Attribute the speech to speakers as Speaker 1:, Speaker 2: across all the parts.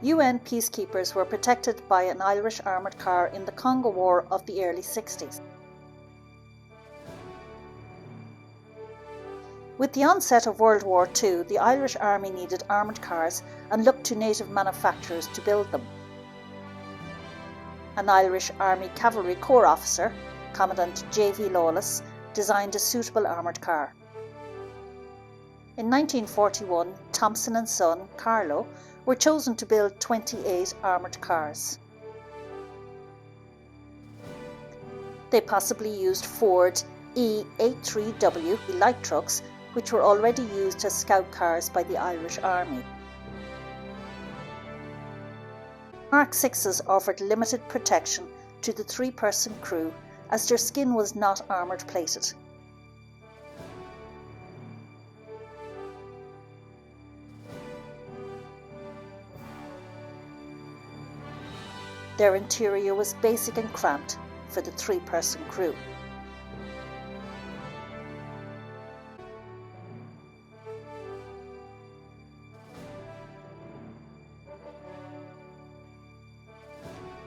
Speaker 1: UN peacekeepers were protected by an Irish armoured car in the Congo War of the early 60s. With the onset of World War II, the Irish Army needed armoured cars and looked to native manufacturers to build them. An Irish Army Cavalry Corps officer, Commandant J.V. Lawless, designed a suitable armoured car. In 1941, Thompson Son, Co Carlow, were chosen to build 28 armoured cars. They possibly used Ford E83W light trucks, which were already used as scout cars by the Irish Army. Mark 6s offered limited protection to the three-person crew as their skin was not armoured plated. Their interior was basic and cramped for the three-person crew.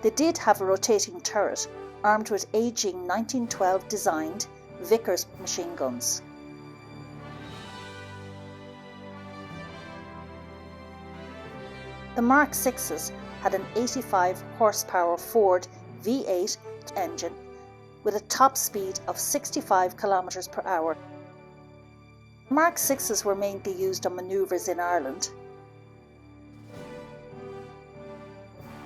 Speaker 1: They did have a rotating turret armed with aging 1912 designed Vickers machine guns. The Mark 6s had an 85 horsepower Ford V8 engine with a top speed of 65 km per hour. Mark 6s were mainly used on manoeuvres in Ireland.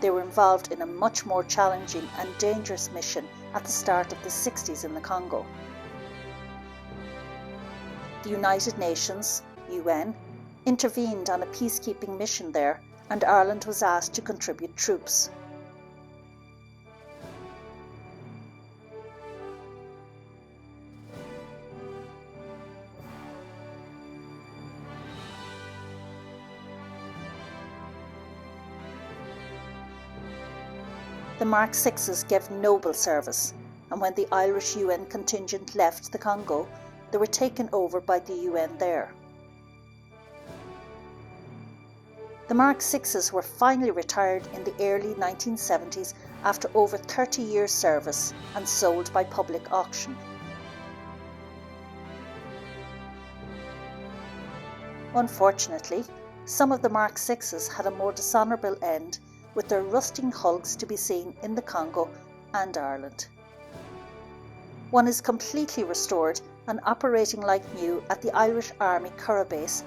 Speaker 1: They were involved in a much more challenging and dangerous mission at the start of the 60s in the Congo. The United Nations, UN, intervened on a peacekeeping mission there, and Ireland was asked to contribute troops. The Mark 6s gave noble service, and when the Irish UN contingent left the Congo, they were taken over by the UN there. The Mark 6s were finally retired in the early 1970s after over 30 years' service and sold by public auction. Unfortunately, some of the Mark 6s had a more dishonourable end, with their rusting hulks to be seen in the Congo and Ireland. One is completely restored and operating like new at the Irish Army Corps base